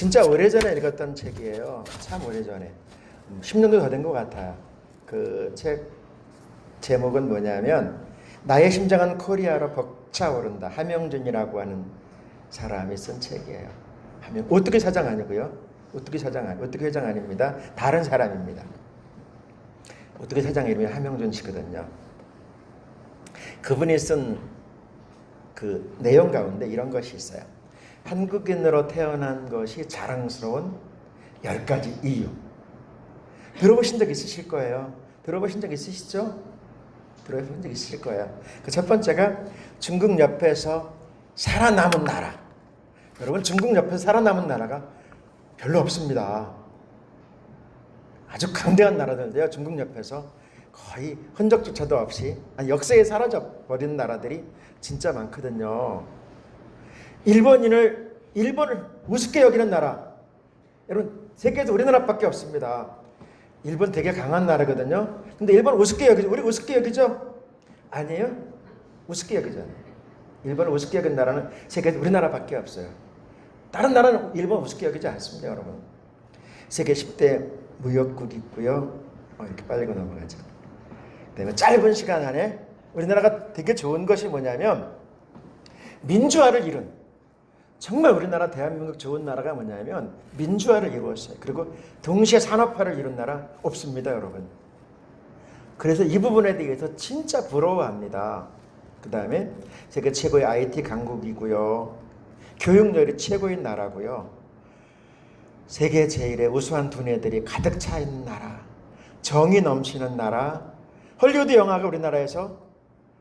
진짜 오래전에 읽었던 책이에요. 참 오래전에. 10년도 더 된 것 같아요. 그 책 제목은 뭐냐면 나의 심장은 코리아로 벅차오른다. 함영준이라고 하는 사람이 쓴 책이에요. 오뚜기 사장 아니고요. 오뚜기 회장 아닙니다. 다른 사람입니다. 오뚜기 사장 이름이 함영준 씨거든요. 그분이 쓴 그 내용 가운데 이런 것이 있어요. 한국인으로 태어난 것이 자랑스러운 10가지 이유. 들어보신 적 있으실 거예요. 들어보신 적 있으시죠? 들어본 적 있으실 거예요. 그 첫 번째가 중국 옆에서 살아남은 나라. 여러분, 중국 옆에서 살아남은 나라가 별로 없습니다. 아주 강대한 나라들인데요. 중국 옆에서 거의 흔적조차도 없이 역사에 사라져버린 나라들이 진짜 많거든요. 일본을 우습게 여기는 나라. 여러분, 세계에서 우리나라밖에 없습니다. 일본 되게 강한 나라거든요. 근데 일본 우습게 여기죠. 우리 우습게 여기죠? 아니에요? 우습게 여기죠. 일본을 우습게 여긴 나라는 세계에서 우리나라밖에 없어요. 다른 나라는 일본 우습게 여기지 않습니다, 여러분. 세계 10대 무역국 있고요. 이렇게 빨리고 넘어가죠. 그다음에 짧은 시간 안에 우리나라가 되게 좋은 것이 뭐냐면 민주화를 이룬, 정말 우리나라 대한민국 좋은 나라가 뭐냐면 민주화를 이루었어요. 그리고 동시에 산업화를 이룬 나라 없습니다, 여러분. 그래서 이 부분에 대해서 진짜 부러워합니다. 그 다음에 세계 최고의 IT 강국이고요. 교육열이 최고인 나라고요. 세계 제일의 우수한 두뇌들이 가득 차 있는 나라. 정이 넘치는 나라. 헐리우드 영화가 우리나라에서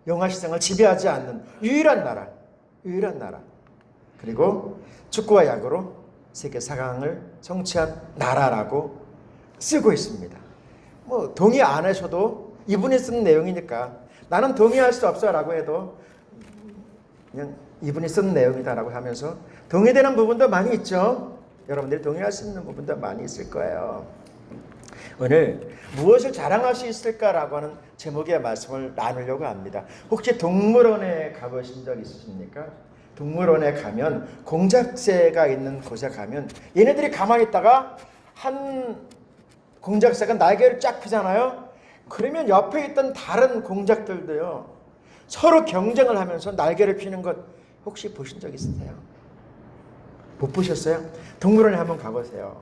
영화 시장을 지배하지 않는 유일한 나라. 그리고 축구와 야구로 세계 4강을 성취한 나라라고 쓰고 있습니다. 뭐 동의 안 하셔도 이분이 쓴 내용이니까 나는 동의할 수 없어 라고 해도 그냥 이분이 쓴 내용이다라고 하면서 동의되는 부분도 많이 있죠. 여러분들이 동의할 수 있는 부분도 많이 있을 거예요. 오늘 무엇을 자랑할 수 있을까라고 하는 제목의 말씀을 나누려고 합니다. 혹시 동물원에 가보신 적 있으십니까? 동물원에 가면 공작새가 있는 곳에 가면 얘네들이 가만히 있다가 한 공작새가 날개를 쫙 펴잖아요. 그러면 옆에 있던 다른 공작들도요 서로 경쟁을 하면서 날개를 피는 것 혹시 보신 적 있으세요? 못 보셨어요? 동물원에 한번 가보세요.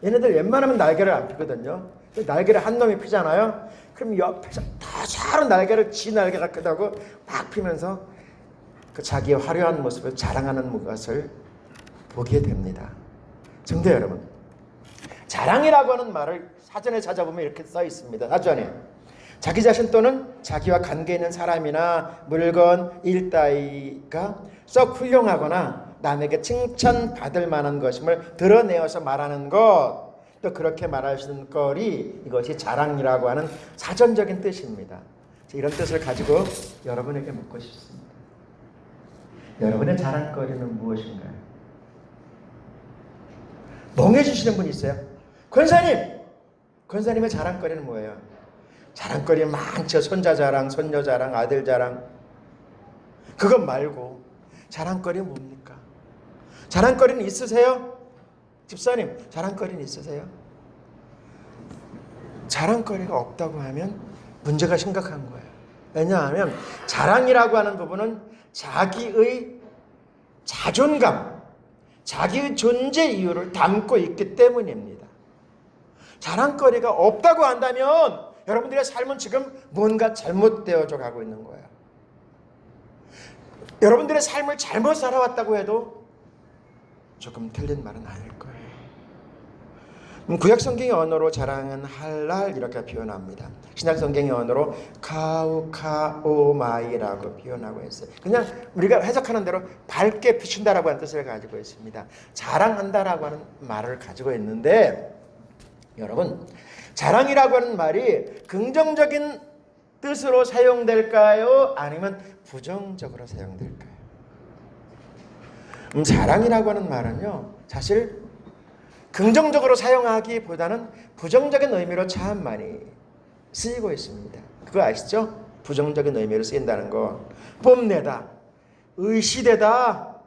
얘네들 웬만하면 날개를 안 피거든요. 날개를 한 놈이 피잖아요. 그럼 옆에서 다 서로 날개를 지 날개 같기도 하고 막 피면서 그 자기의 화려한 모습을 자랑하는 것을 보게 됩니다. 성도 여러분, 자랑이라고 하는 말을 사전에 찾아보면 이렇게 써 있습니다. 사전에 자기 자신 또는 자기와 관계 있는 사람이나 물건, 일 따위가 썩 훌륭하거나 남에게 칭찬받을 만한 것임을 드러내어서 말하는 것, 또 그렇게 말할 수 있는 거리, 이것이 자랑이라고 하는 사전적인 뜻입니다. 이런 뜻을 가지고 여러분에게 묻고 싶습니다. 여러분의 자랑거리는 무엇인가요? 멍해주시는 분이 있어요. 권사님의 자랑거리는 뭐예요? 자랑거리 많죠. 손자 자랑, 손녀 자랑, 아들 자랑. 그것 말고 자랑거리는 뭡니까? 자랑거리는 있으세요? 집사님, 자랑거리는 있으세요? 자랑거리가 없다고 하면 문제가 심각한 거예요. 왜냐하면 자랑이라고 하는 부분은 자기의 자존감, 자기의 존재 이유를 담고 있기 때문입니다. 자랑거리가 없다고 한다면 여러분들의 삶은 지금 뭔가 잘못되어져 가고 있는 거예요. 여러분들의 삶을 잘못 살아왔다고 해도 조금 틀린 말은 아닐 거예요. 구약 성경의 언어로 자랑은 할랄 이렇게 표현합니다. 신약 성경의 언어로 카우카오마이라고 표현하고 있어요. 그냥 우리가 해석하는 대로 밝게 비춘다라고 하는 뜻을 가지고 있습니다. 자랑한다라고 하는 말을 가지고 있는데 여러분, 자랑이라고 하는 말이 긍정적인 뜻으로 사용될까요? 아니면 부정적으로 사용될까요? 자랑이라고 하는 말은요, 사실 긍정적으로 사용하기보다는 부정적인 의미로 참 많이 쓰이고 있습니다. 그거 아시죠? 부정적인 의미로 쓰인다는 거. 뽐내다, 의시되다,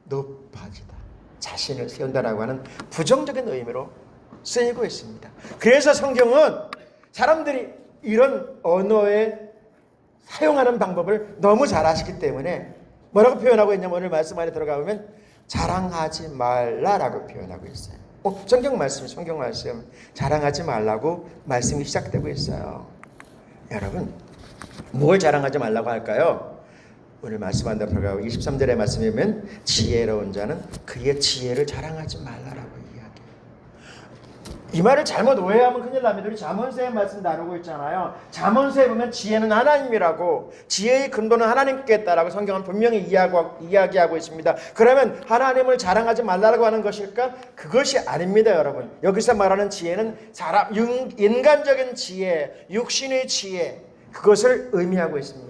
높아지다, 자신을 세운다라고 하는 부정적인 의미로 쓰이고 있습니다. 그래서 성경은 사람들이 이런 언어에 사용하는 방법을 너무 잘 아시기 때문에 뭐라고 표현하고 있냐면 오늘 말씀 안에 들어가 보면 자랑하지 말라라고 표현하고 있어요. 성경 말씀 자랑하지 말라고 말씀이 시작되고 있어요. 여러분, 뭘 자랑하지 말라고 할까요? 오늘 말씀 안에 들어가고 23절의 말씀에 보면 지혜로운 자는 그의 지혜를 자랑하지 말라라고 이야기해요. 이 말을 잘못 오해하면 큰일 납니다. 우리 잠언서의 말씀 다루고 있잖아요. 잠언서에 보면 지혜는 하나님이라고, 지혜의 근본은 하나님께 있다라고 성경은 분명히 이야기하고 있습니다. 그러면 하나님을 자랑하지 말라고 하는 것일까? 그것이 아닙니다, 여러분. 여기서 말하는 지혜는 인간적인 지혜, 육신의 지혜, 그것을 의미하고 있습니다.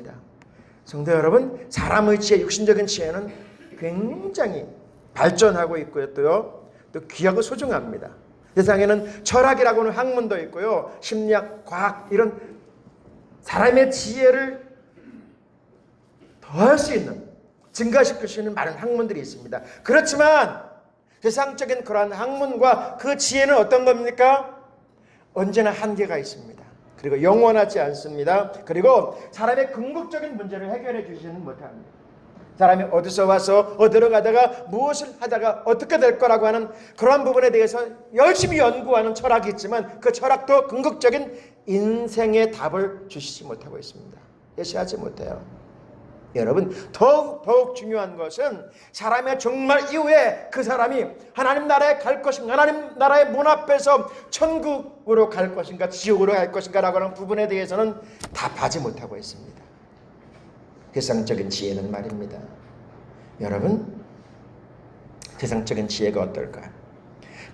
성도 여러분, 사람의 지혜, 육신적인 지혜는 굉장히 발전하고 있고요. 또 귀하고 소중합니다. 세상에는 철학이라고 하는 학문도 있고요. 심리학, 과학 이런 사람의 지혜를 더할 수 있는, 증가시킬 수 있는 많은 학문들이 있습니다. 그렇지만 세상적인 그러한 학문과 그 지혜는 어떤 겁니까? 언제나 한계가 있습니다. 그리고 영원하지 않습니다. 그리고 사람의 궁극적인 문제를 해결해 주지는 못합니다. 사람이 어디서 와서 어디로 가다가 무엇을 하다가 어떻게 될 거라고 하는 그러한 부분에 대해서 열심히 연구하는 철학이 있지만 그 철학도 궁극적인 인생의 답을 주시지 못하고 있습니다. 예시하지 못해요. 여러분, 더욱 중요한 것은 사람의 종말 이후에 그 사람이 하나님 나라에 갈 것인가, 하나님 나라의 문 앞에서 천국으로 갈 것인가, 지옥으로 갈 것인가 라고 하는 부분에 대해서는 답하지 못하고 있습니다. 세상적인 지혜는 말입니다. 여러분, 세상적인 지혜가 어떨까?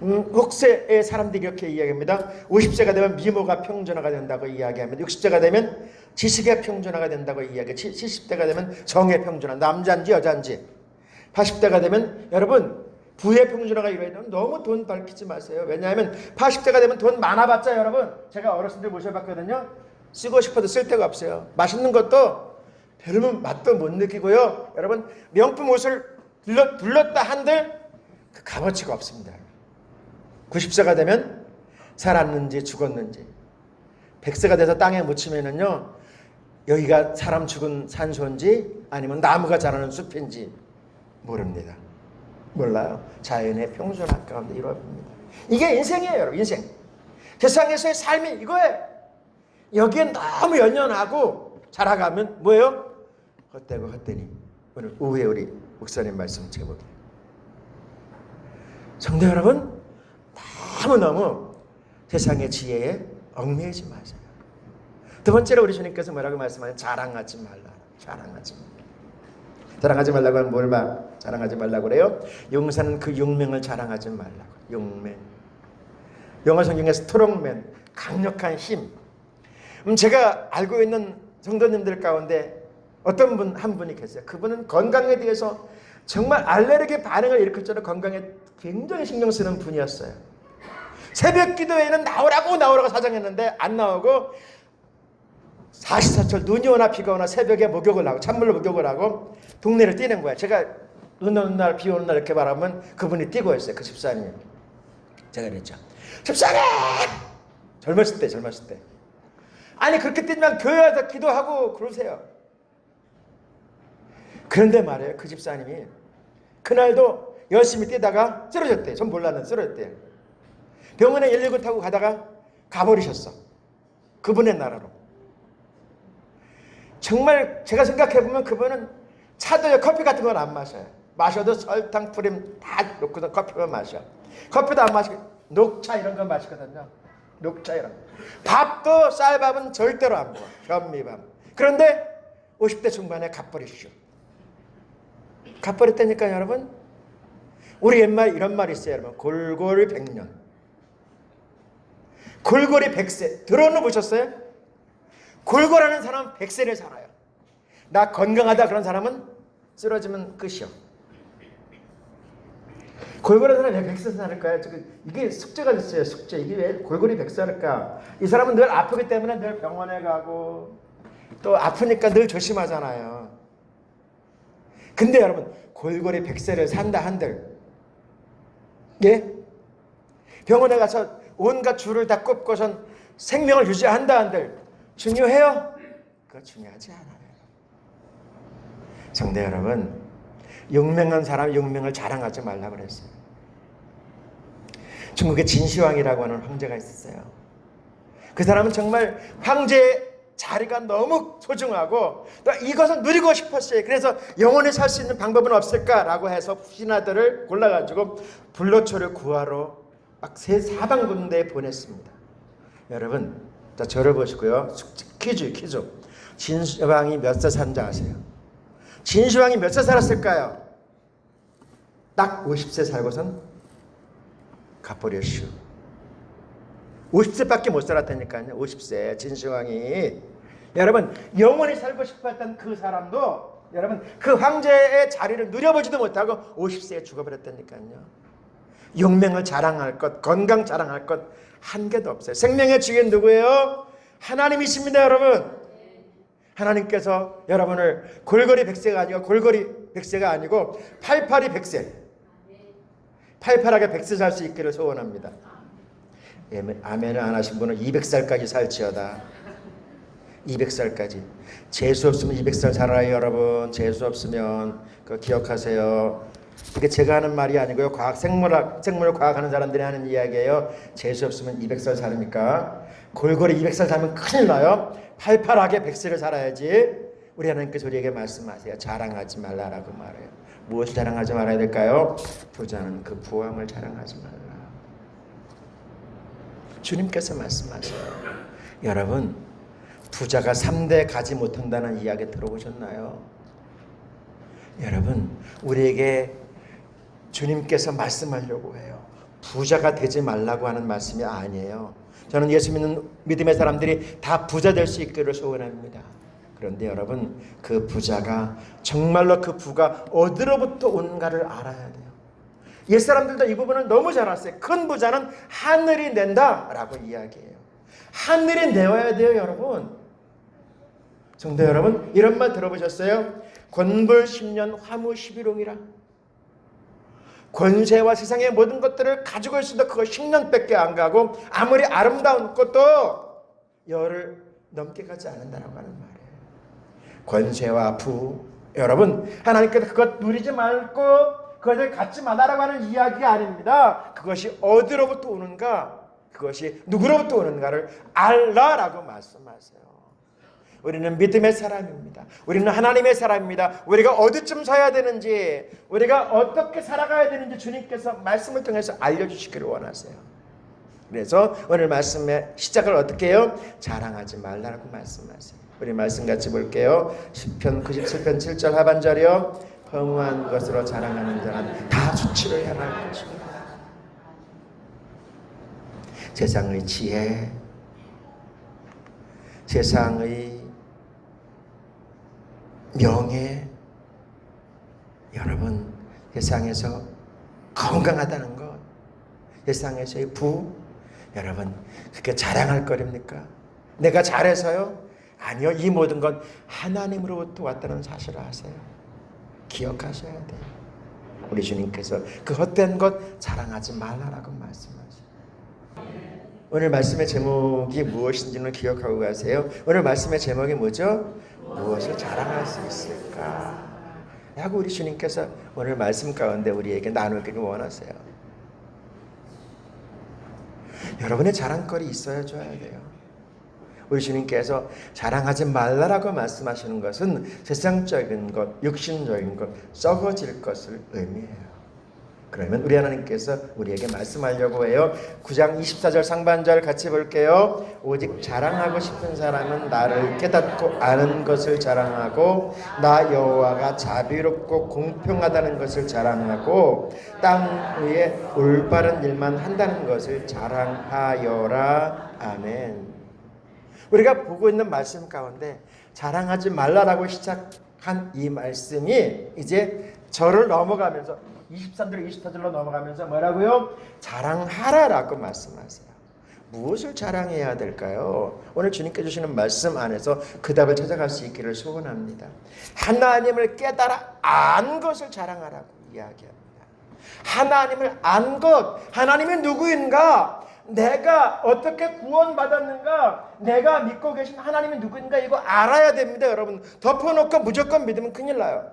혹세의 사람들이 이렇게 이야기합니다. 50세가 되면 미모가 평준화가 된다고 이야기합니다. 60세가 되면 지식의 평준화가 된다고 이야기해요. 70대가 되면 정의 평준화, 남자인지 여자인지. 80대가 되면 여러분 부의 평준화가 이루어지면 너무 돈 밝히지 마세요. 왜냐하면 80대가 되면 돈 많아봤자 여러분, 제가 어렸을 때 모셔봤거든요. 쓰고 싶어도 쓸 데가 없어요. 맛있는 것도 별로 맛도 못 느끼고요. 여러분, 명품 옷을 둘렀다 한들 그 값어치가 없습니다. 90세가 되면 살았는지 죽었는지, 100세가 돼서 땅에 묻히면은요, 여기가 사람 죽은 산소인지 아니면 나무가 자라는 숲인지 모릅니다. 몰라요. 자연의 평준화 가운데 이루어집니다. 이게 인생이에요, 여러분. 인생. 세상에서의 삶이 이거예요. 여기에 너무 연연하고 자라가면 뭐예요? 헛되고 헛되니. 오늘 오후에 우리 목사님 말씀 제목이에요. 성도 여러분, 너무너무 세상의 지혜에 얽매이지 마세요. 두 번째로 우리 주님께서 뭐라고 말씀하냐면 자랑하지 말라. 자랑하지 말라. 자랑하지 말라고 하면 뭘 자랑하지 말라고 그래요? 용사는 그 용맹을 자랑하지 말라고. 용맹. 영어 성경에 스트롱맨, 강력한 힘. 제가 알고 있는 성도님들 가운데 어떤 분 한 분이 계세요. 그분은 건강에 대해서 정말 알레르기 반응을 일으킬 정도로 건강에 굉장히 신경 쓰는 분이었어요. 새벽 기도에는 나오라고 사정했는데 안 나오고 44철 눈이 오나 비가 오나 새벽에 목욕을 하고 찬물로 목욕을 하고 동네를 뛰는 거야. 제가 눈 오는 날 비 오는 날 이렇게 바라보면 그분이 뛰고 있어요. 그 집사님이. 제가 그랬죠. 집사님! 젊었을 때. 아니 그렇게 뛰면 교회에서 기도하고 그러세요. 그런데 말이에요. 그 집사님이 그날도 열심히 뛰다가 쓰러졌대요. 전 몰랐는데 쓰러졌대요. 병원에 119 타고 가다가 가버리셨어. 그분의 나라로. 정말 제가 생각해보면 그분은 차도 커피 같은 건 안 마셔요. 마셔도 설탕 프림 다 놓고서 커피만 마셔. 커피도 안 마시고 녹차 이런 거 마시거든요. 녹차 이런 거. 밥도 쌀밥은 절대로 안 먹어. 현미밥. 그런데 50대 중반에 갓버리시오. 갓버렸다니까 여러분. 우리 옛말 이런 말이 있어요. 여러분. 골골 100년. 골골이 100세. 들어는 보셨어요? 골골하는 사람은 100세를 살아요. 나 건강하다 그런 사람은 쓰러지면 끝이요. 골골한 사람이 왜 100세 살을까요? 이게 숙제가 됐어요. 숙제. 이게 왜 골골이 100세일까? 이 사람은 늘 아프기 때문에 늘 병원에 가고 또 아프니까 늘 조심하잖아요. 근데 여러분 골골이 100세를 산다 한들 예? 병원에 가서 온갖 줄을 다 꼽고선 생명을 유지한다 한들 중요해요? 그거 중요하지 않아요. 성도 여러분, 용맹한 사람 용맹을 자랑하지 말라고 그랬어요. 중국에 진시황이라고 하는 황제가 있었어요. 그 사람은 정말 황제의 자리가 너무 소중하고 또 이것을 누리고 싶었어요. 그래서 영원히 살 수 있는 방법은 없을까라고 해서 신하들을 골라가지고 불로초를 구하러 막 사방 군데에 보냈습니다. 여러분, 자 저를 보시고요. 퀴즈. 진시황이 몇 살 산지 아세요? 진시황이 몇 살 살았을까요? 딱 50세 살고선 가버렸슈. 50세밖에 못 살았다니까요. 50세 진시황이. 여러분, 영원히 살고 싶었던 그 사람도 여러분 그 황제의 자리를 누려보지도 못하고 50세에 죽어버렸다니까요. 용맹을 자랑할 것, 건강 자랑할 것 한 개도 없어요. 생명의 주인 누구예요? 하나님이십니다, 여러분. 하나님께서 여러분을 골고리 100세가 아니고 88이 100세, 팔팔하게 100세 살 수 있기를 소원합니다. 아멘을 안 하신 분은 200살까지 살지어다. 200살까지. 재수 없으면 200살 살아요, 여러분. 재수 없으면 그거 기억하세요. 이게 제가 하는 말이 아니고요. 생물 과학 하는 사람들이 하는 이야기예요. 재수 없으면 200살 살으니까 골고루 200살 살면 큰일 나요. 팔팔하게 100세를 살아야지. 우리 하나님께서 우리에게 말씀하세요. 자랑하지 말라라고 말해요. 무엇을 자랑하지 말아야 될까요? 부자는 그 부함을 자랑하지 말라. 주님께서 말씀하세요. 여러분, 부자가 3대 가지 못한다는 이야기 들어보셨나요? 여러분, 우리에게 주님께서 말씀하려고 해요. 부자가 되지 말라고 하는 말씀이 아니에요. 저는 예수 믿는 믿음의 사람들이 다 부자 될 수 있기를 소원합니다. 그런데 여러분, 그 부자가 정말로 그 부가 어디로부터 온가를 알아야 돼요. 옛사람들도 이 부분을 너무 잘 알았어요. 큰 부자는 하늘이 낸다라고 이야기해요. 하늘이 내어야 돼요, 여러분. 성도 여러분, 이런 말 들어보셨어요? 권불 10년 화무 11홍이라. 권세와 세상의 모든 것들을 가지고 있어도 그거 10년밖에 안 가고 아무리 아름다운 것도 열을 넘게 가지 않는다라고 하는 말이에요. 권세와 부, 여러분, 하나님께서 그것 누리지 말고 그것을 갖지 말라라고 하는 이야기가 아닙니다. 그것이 어디로부터 오는가, 그것이 누구로부터 오는가를 알라라고 말씀하세요. 우리는 믿음의 사람입니다. 우리는 하나님의 사람입니다. 우리가 어디쯤 서야 되는지, 우리가 어떻게 살아가야 되는지 주님께서 말씀을 통해서 알려주시기를 원하세요. 그래서 오늘 말씀의 시작을 어떻게 해요? 자랑하지 말라고 말씀하세요. 우리 말씀 같이 볼게요. 시편 97편 7절 하반절이요. 허무한 것으로 자랑하는 자는 다 수치로 향할 것입니다. 세상의 지혜, 세상의 명예, 여러분, 세상에서 건강하다는 것, 세상에서의 부, 여러분, 그게 자랑할 거입니까? 내가 잘해서요? 아니요. 이 모든 건 하나님으로부터 왔다는 사실을 아세요. 기억하셔야 돼요. 우리 주님께서 그 헛된 것 자랑하지 말라라고 말씀하세요. 오늘 말씀의 제목이 무엇인지는 기억하고 가세요. 오늘 말씀의 제목이 뭐죠? 무엇을 자랑할 수 있을까? 하고 우리 주님께서 오늘 말씀 가운데 우리에게 나누기를 원하세요. 여러분의 자랑거리 있어야 줘야 돼요. 우리 주님께서 자랑하지 말라라고 말씀하시는 것은 세상적인 것, 육신적인 것, 썩어질 것을 의미해요. 그러면 우리 하나님께서 우리에게 말씀하려고 해요. 9장 24절 상반절 같이 볼게요. 오직 자랑하고 싶은 사람은 나를 깨닫고 아는 것을 자랑하고 나 여호와가 자비롭고 공평하다는 것을 자랑하고 땅 위에 올바른 일만 한다는 것을 자랑하여라. 아멘. 우리가 보고 있는 말씀 가운데 자랑하지 말라라고 시작한 이 말씀이 이제 절을 넘어가면서 23절 24절로 넘어가면서 뭐라고요? 자랑하라라고 말씀하세요. 무엇을 자랑해야 될까요? 오늘 주님께 주시는 말씀 안에서 그 답을 찾아갈 수 있기를 소원합니다. 하나님을 깨달아 안 것을 자랑하라고 이야기합니다. 하나님을 안 것, 하나님이 누구인가, 내가 어떻게 구원받았는가, 내가 믿고 계신 하나님이 누구인가, 이거 알아야 됩니다. 여러분, 덮어놓고 무조건 믿으면 큰일 나요.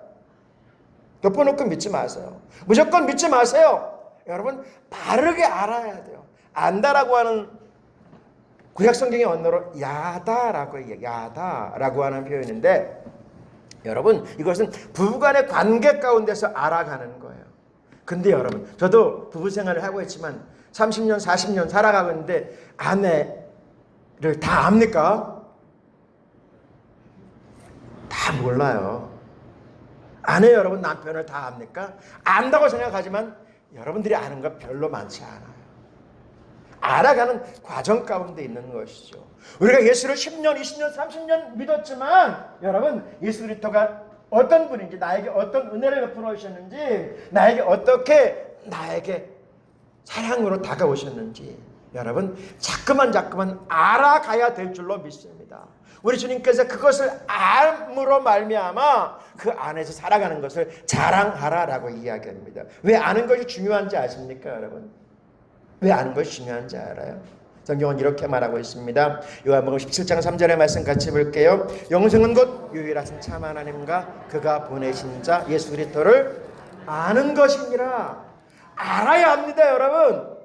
덮어놓고 믿지 마세요. 무조건 믿지 마세요. 여러분, 바르게 알아야 돼요. 안다라고 하는 구약성경의 언어로 야다라고 얘기해요. 야다라고 하는 표현인데, 여러분, 이것은 부부간의 관계 가운데서 알아가는 거예요. 근데 여러분, 저도 부부 생활을 하고 있지만 30년, 40년 살아가고 있는데 아내를 다 압니까? 다 몰라요. 아내 여러분 남편을 다 압니까? 안다고 생각하지만 여러분들이 아는 거 별로 많지 않아요. 알아가는 과정 가운데 있는 것이죠. 우리가 예수를 10년, 20년, 30년 믿었지만 여러분, 예수 그리스도가 어떤 분인지, 나에게 어떤 은혜를 베풀어 주셨는지, 나에게 어떻게 나에게 사랑으로 다가오셨는지 여러분 자꾸만 알아가야 될 줄로 믿습니다. 우리 주님께서 그것을 암으로 말미암아 그 안에서 살아가는 것을 자랑하라라고 이야기합니다. 왜 아는 것이 중요한지 아십니까, 여러분? 왜 아는 것이 중요한지 알아요? 성경은 이렇게 말하고 있습니다. 요한복음 17장 3절의 말씀 같이 볼게요. 영생은 곧 유일하신 참 하나님과 그가 보내신 자 예수 그리스도를 아는 것이니라. 알아야 합니다, 여러분.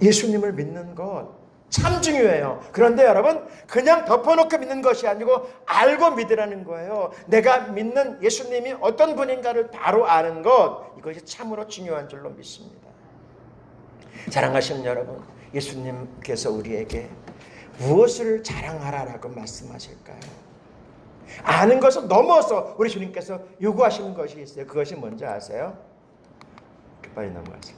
예수님을 믿는 것 참 중요해요. 그런데 여러분, 그냥 덮어놓고 믿는 것이 아니고 알고 믿으라는 거예요. 내가 믿는 예수님이 어떤 분인가를 바로 아는 것, 이것이 참으로 중요한 줄로 믿습니다. 사랑하시는 여러분, 예수님께서 우리에게 무엇을 자랑하라라고 말씀하실까요? 아는 것을 넘어서 우리 주님께서 요구하시는 것이 있어요. 그것이 뭔지 아세요? 빨리 넘어가세요.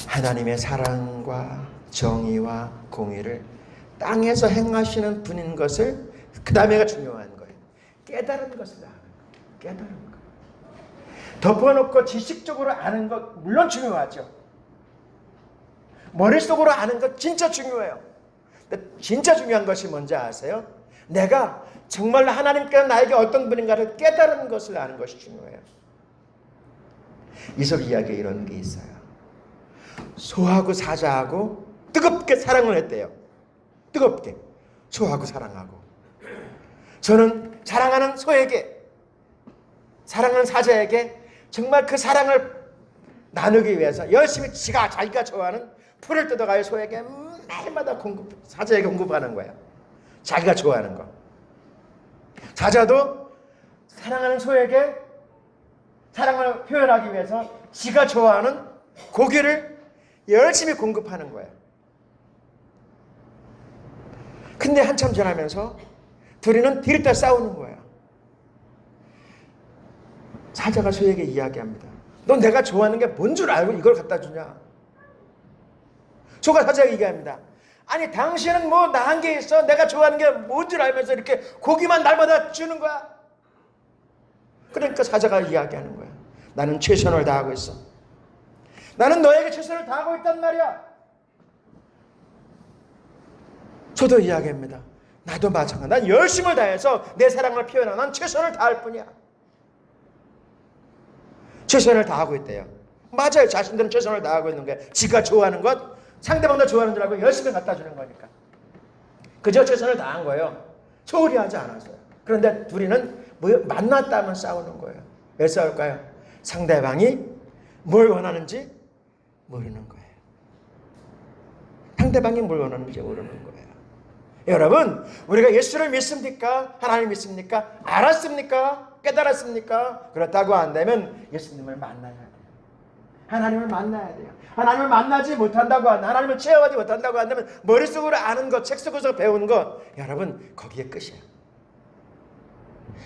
하나님의 사랑과 정의와 공의를 땅에서 행하시는 분인 것을, 그 다음에가 중요한 거예요. 깨달은 것을 아는 거예요. 깨달은 것. 덮어놓고 지식적으로 아는 것 물론 중요하죠. 머릿속으로 아는 것 진짜 중요해요. 근데 진짜 중요한 것이 뭔지 아세요? 내가 정말로 하나님께서 나에게 어떤 분인가를 깨달은 것을 아는 것이 중요해요. 이삭 이야기에 이런 게 있어요. 소하고 사자하고 뜨겁게 사랑을 했대요. 뜨겁게 소하고 사랑하고. 저는 사랑하는 소에게, 사랑하는 사자에게 정말 그 사랑을 나누기 위해서 열심히 자기가 좋아하는 풀을 뜯어가요. 소에게 매일마다 사자에게 공급하는 거예요. 자기가 좋아하는 거. 사자도 사랑하는 소에게 사랑을 표현하기 위해서 지가 좋아하는 고기를 열심히 공급하는 거예요. 근데 한참 지나면서 둘이는 뒤를 싸우는 거예요. 사자가 소에게 이야기합니다. 넌 내가 좋아하는 게 뭔 줄 알고 이걸 갖다 주냐? 소가 사자에게 얘기합니다. 아니 당신은 뭐 나한 게 있어? 내가 좋아하는 게 뭔 줄 알면서 이렇게 고기만 날마다 주는 거야? 그러니까 사자가 이야기하는 거야. 나는 최선을 다하고 있어. 나는 너에게 최선을 다하고 있단 말이야. 저도 이야기합니다. 나도 마찬가지. 난 열심을 다해서 내 사랑을 표현하고 난 최선을 다할 뿐이야. 최선을 다하고 있대요. 맞아요. 자신들은 최선을 다하고 있는 게 지가 좋아하는 것, 상대방도 좋아하는 줄 알고 열심히 갖다 주는 거니까. 그저 최선을 다한 거예요. 소홀히 하지 않았어요. 그런데 둘이는 만났다면 싸우는 거예요. 왜 싸울까요? 상대방이 뭘 원하는지 모르는 거예요. 상대방이 뭘 원하는지 모르는 거예요. 여러분, 우리가 예수를 믿습니까? 하나님 믿습니까? 알았습니까? 깨달았습니까? 그렇다고 한다면 예수님을 만나야 돼요. 하나님을 만나야 돼요. 하나님을 만나지 못한다고 한다면, 하나님을 체험하지 못한다고 한다면 머릿속으로 아는 것, 책 속에서 배운 것, 여러분 거기에 끝이에요.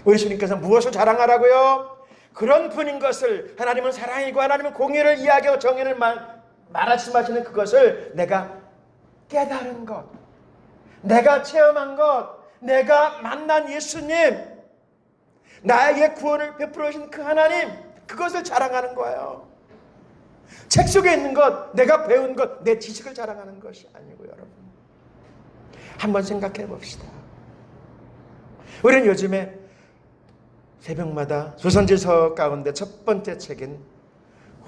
우리 주님께서 무엇을 자랑하라고요? 그런 분인 것을, 하나님은 사랑이고 하나님은 공의를 이야기하고 정의를 말씀하시는 그것을 내가 깨달은 것, 내가 체험한 것, 내가 만난 예수님, 나에게 구원을 베풀어 주신 그 하나님, 그것을 자랑하는 거예요. 책 속에 있는 것, 내가 배운 것, 내 지식을 자랑하는 것이 아니고, 여러분 한번 생각해 봅시다. 우리는 요즘에 새벽마다 조선지서 가운데 첫 번째 책인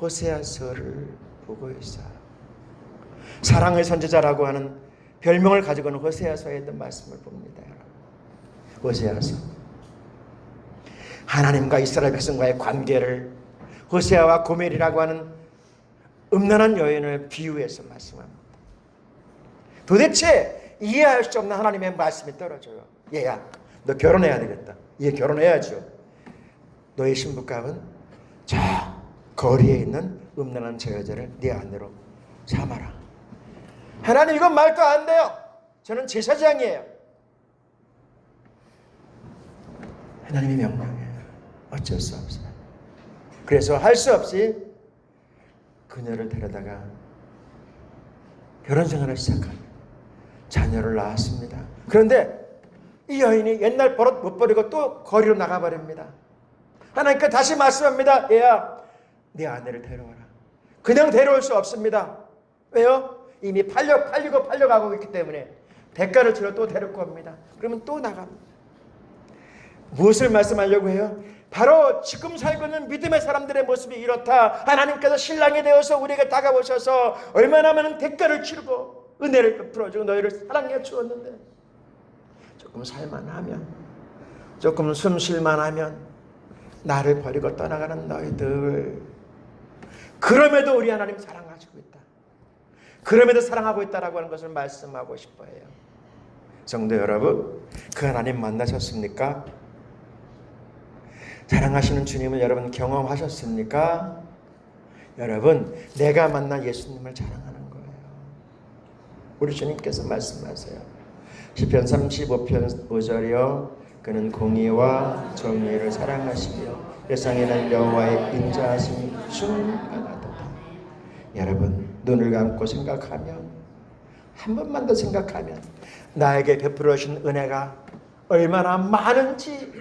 호세아서를 보고 있어요. 사랑의 선지자라고 하는 별명을 가지고 있는 호세아서에 있는 말씀을 봅니다. 호세아서, 하나님과 이스라엘 백성과의 관계를 호세아와 고멜이라고 하는 음란한 여인을 비유해서 말씀합니다. 도대체 이해할 수 없는 하나님의 말씀이 떨어져요. 얘야, 너 결혼해야 되겠다. 얘 결혼해야죠. 너의 신부감은 저 거리에 있는 음란한 저 여자를 네 아내로 삼아라. 하나님, 이건 말도 안 돼요. 저는 제사장이에요. 하나님의 명령이에요. 어쩔 수 없어요. 그래서 할 수 없이 그녀를 데려다가 결혼 생활을 시작합니다. 자녀를 낳았습니다. 그런데 이 여인이 옛날 버릇 못 버리고 또 거리로 나가버립니다. 하나님께 다시 말씀합니다. 얘야, 네 아내를 데려와라. 그냥 데려올 수 없습니다. 왜요? 이미 팔려가고 있기 때문에 대가를 치러 또 데리고 옵니다. 그러면 또 나갑니다. 무엇을 말씀하려고 해요? 바로 지금 살고 있는 믿음의 사람들의 모습이 이렇다. 하나님께서 신랑이 되어서 우리에게 다가오셔서 얼마나 많은 대가를 치르고 은혜를 베풀어주고 너희를 사랑해 주었는데, 조금 살만하면, 조금 숨 쉴만하면 나를 버리고 떠나가는 너희들, 그럼에도 우리 하나님 사랑하시고 있다. 그럼에도 사랑하고 있다라고 하는 것을 말씀하고 싶어요. 성도 여러분, 그 하나님 만나셨습니까? 사랑하시는 주님을 여러분 경험하셨습니까? 여러분, 내가 만난 예수님을 자랑하는 거예요. 우리 주님께서 말씀하세요. 시편 35편 5절이요. 그는 공의와 정의를 사랑하시며 세상에는 여호와의 인자하심이 충만하도다. 여러분, 눈을 감고 생각하면, 한 번만 더 생각하면 나에게 베풀어 주신 은혜가 얼마나 많은지,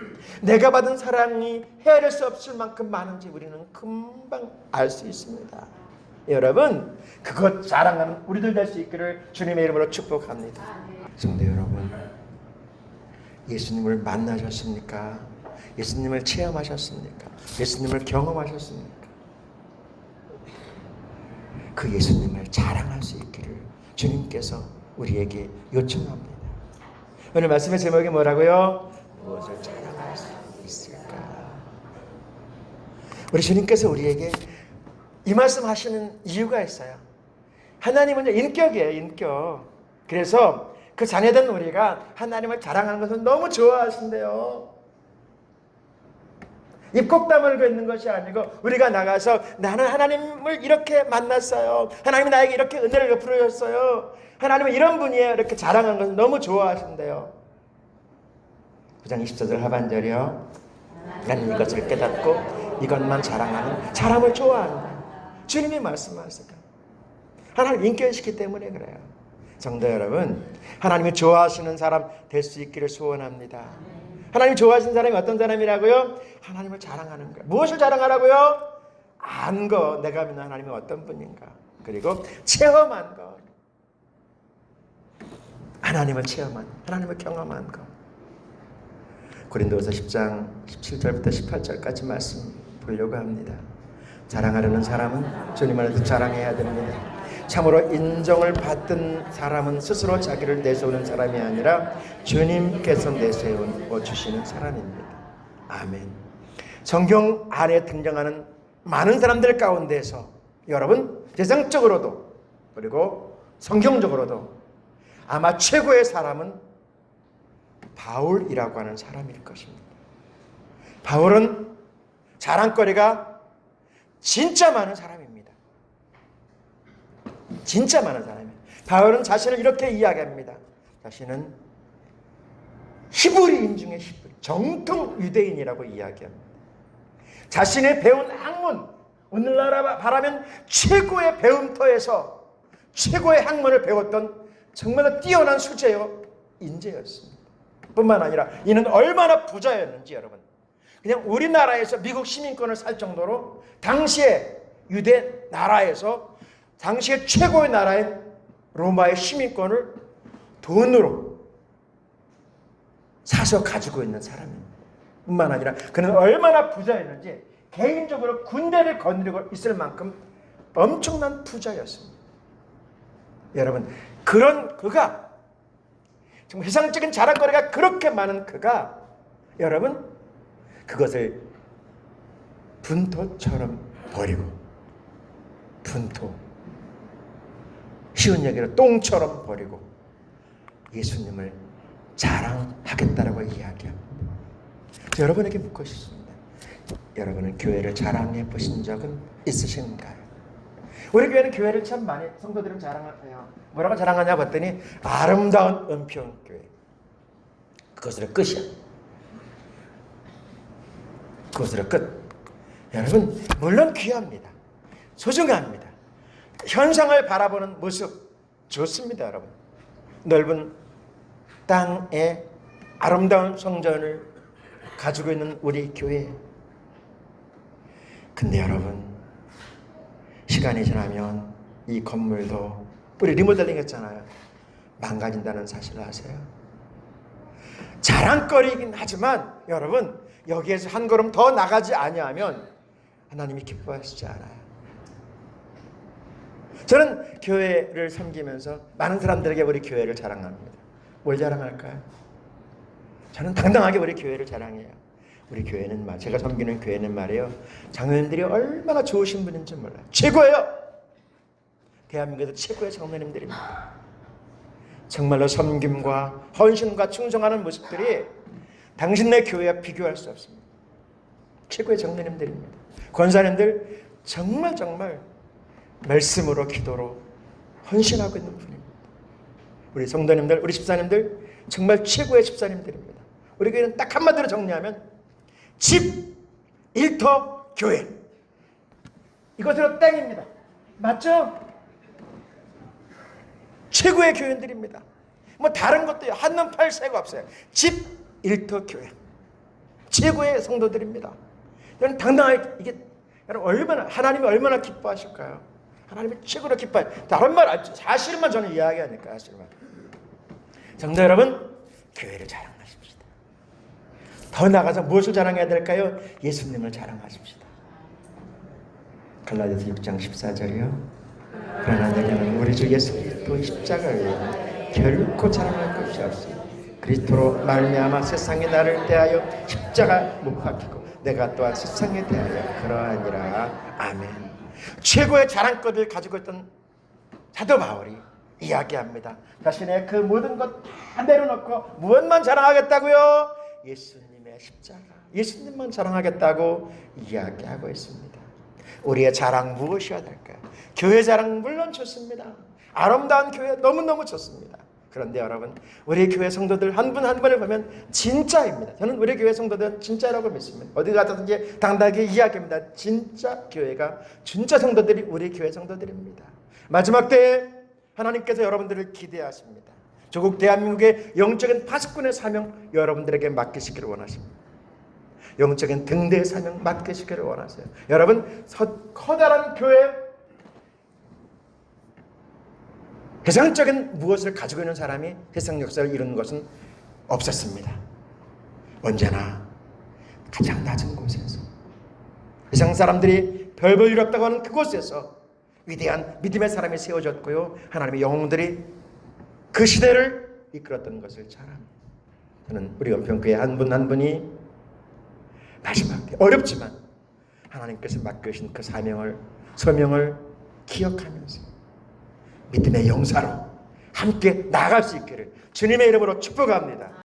내가 받은 사랑이 헤아릴 수 없을 만큼 많은지 우리는 금방 알 수 있습니다. 여러분, 그것 자랑하는 우리들 될 수 있기를 주님의 이름으로 축복합니다. 성도 여러분, 예수님을 만나셨습니까? 예수님을 체험하셨습니까? 예수님을 경험하셨습니까? 그 예수님을 자랑할 수 있기를 주님께서 우리에게 요청합니다. 오늘 말씀의 제목이 뭐라고요? 무엇을 자랑할 수 있을까? 우리 주님께서 우리에게 이 말씀 하시는 이유가 있어요. 하나님은 인격이에요, 인격. 그래서 그 자녀된 우리가 하나님을 자랑하는 것을 너무 좋아하신대요. 입꼭 다물고 있는 것이 아니고, 우리가 나가서 나는 하나님을 이렇게 만났어요. 하나님이 나에게 이렇게 은혜를 베풀어 줬어요. 하나님은 이런 분이에요. 이렇게 자랑하는 것을 너무 좋아하신대요. 9장 24절 하반절이요. 나는 이것을 깨닫고 이것만 자랑하는 사람을 좋아한다. 주님이 말씀하세요. 하나님 인격이시기 때문에 그래요. 성도 여러분, 하나님이 좋아하시는 사람 될 수 있기를 소원합니다. 하나님이 좋아하시는 사람이 어떤 사람이라고요? 하나님을 자랑하는 거예요. 무엇을 자랑하라고요? 안 거, 내가 믿는 하나님이 어떤 분인가. 그리고 체험한 것. 하나님을 체험한, 하나님을 경험한 것. 고린도서 10장 17절부터 18절까지 말씀 보려고 합니다. 자랑하려는 사람은 주님 안에서 자랑해야 됩니다. 참으로 인정을 받던 사람은 스스로 자기를 내세우는 사람이 아니라 주님께서 내세워 주시는 사람입니다. 아멘. 성경 안에 등장하는 많은 사람들 가운데서 여러분, 세상적으로도 그리고 성경적으로도 아마 최고의 사람은 바울이라고 하는 사람일 것입니다. 바울은 자랑거리가 진짜 많은 사람입니다. 진짜 많은 사람이에요. 바울은 자신을 이렇게 이야기합니다. 자신은 히브리인 중에 히브리, 정통 유대인이라고 이야기합니다. 자신의 배운 학문, 오늘날 바라면 최고의 배움터에서 최고의 학문을 배웠던 정말 뛰어난 수재요 인재였습니다. 뿐만 아니라 이는 얼마나 부자였는지 여러분, 그냥 우리나라에서 미국 시민권을 살 정도로 당시에 유대 나라에서 당시에 최고의 나라인 로마의 시민권을 돈으로 사서 가지고 있는 사람입니다. 뿐만 아니라 그는 얼마나 부자였는지 개인적으로 군대를 거느리고 있을 만큼 엄청난 부자였습니다. 여러분, 그런 그가, 정말 세상적인 자랑거리가 그렇게 많은 그가, 여러분, 그것을 분토처럼 버리고, 분토, 쉬운 얘기로 똥처럼 버리고 예수님을 자랑하겠다라고 이야기합니다. 여러분에게 묻고 싶습니다. 여러분은 교회를 자랑해 보신 적은 있으신가요? 우리 교회는 교회를 참 많이 성도들은 자랑하요. 뭐라고 자랑하냐 봤더니 아름다운 은평교회. 그것으로 끝이야. 그것으로 끝. 여러분, 물론 귀합니다. 소중합니다. 현상을 바라보는 모습 좋습니다, 여러분. 넓은 땅에 아름다운 성전을 가지고 있는 우리 교회. 근데 여러분, 시간이 지나면 이 건물도, 우리 리모델링 했잖아요, 망가진다는 사실을 아세요? 자랑거리이긴 하지만 여러분, 여기에서 한 걸음 더 나가지 아니하면 하나님이 기뻐하시지 않아요. 저는 교회를 섬기면서 많은 사람들에게 우리 교회를 자랑합니다. 뭘 자랑할까요? 저는 당당하게 우리 교회를 자랑해요. 우리 교회는 제가 섬기는 교회는 말이에요, 장로님들이 얼마나 좋으신 분인지 몰라요. 최고예요. 대한민국에서 최고의 장로님들입니다. 정말로 섬김과 헌신과 충성하는 모습들이 당신네 교회와 비교할 수 없습니다. 최고의 장로님들입니다. 권사님들 정말 말씀으로 기도로 헌신하고 있는 분입니다. 우리 성도님들, 우리 집사님들 정말 최고의 집사님들입니다. 우리 교회는 딱 한마디로 정리하면 집, 일터, 교회. 이것으로 땡입니다. 맞죠? 최고의 교인들입니다. 뭐 다른 것도 한눈 팔 새가 없어요. 집, 일터, 교회. 최고의 성도들입니다. 저는 당당하게, 이게 여러분 얼마나, 하나님이 얼마나 기뻐하실까요? 하나님이 최고로 기뻐해요. 다른 말, 사실만 저는 이야기하니까, 사실만. 성도 여러분, 교회를 자랑하십시다. 더 나아가서 무엇을 자랑해야 될까요? 예수님을 자랑하십시다. 갈라디아서 6장 14절이요. 그러나 내게는 우리 주 예수 그리스도 십자가를 결코 자랑할 것이 없으니 그리스도로 말미암아 세상이 나를 대하여 십자가 못 박히고 내가 또한 세상에 대하여 그러하니라. 아멘. 최고의 자랑거리를 가지고 있던 사도 바울이 이야기합니다. 자신의 그 모든 것 다 내려놓고 무엇만 자랑하겠다고요? 예수님의 십자가, 예수님만 자랑하겠다고 이야기하고 있습니다. 우리의 자랑 무엇이어야 될까요? 교회 자랑 물론 좋습니다. 아름다운 교회 너무너무 좋습니다. 그런데 여러분, 우리 교회 성도들 한 분 한 분을 보면 진짜입니다. 저는 우리 교회 성도들은 진짜라고 믿습니다. 어디 가든지 당당하게 이야기합니다. 진짜 교회가, 진짜 성도들이 우리 교회 성도들입니다. 마지막 때에 하나님께서 여러분들을 기대하십니다. 조국 대한민국의 영적인 파수꾼의 사명 여러분들에게 맡기시기를 원하십니다. 영적인 등대의 사명 맡기시기를 원하세요. 여러분, 커다란 교회, 세상적인 무엇을 가지고 있는 사람이 세상 역사를 이루는 것은 없었습니다. 언제나 가장 낮은 곳에서, 세상 사람들이 별볼 일 없다고 하는 그곳에서 위대한 믿음의 사람이 세워졌고요, 하나님의 영웅들이 그 시대를 이끌었던 것을 잘 압니다. 저는 우리 은평교회 한 분 한 분이 마지막 때 어렵지만 하나님께서 맡겨주신 그 사명을, 소명을 기억하면서 믿음의 용사로 함께 나아갈 수 있기를 주님의 이름으로 축복합니다.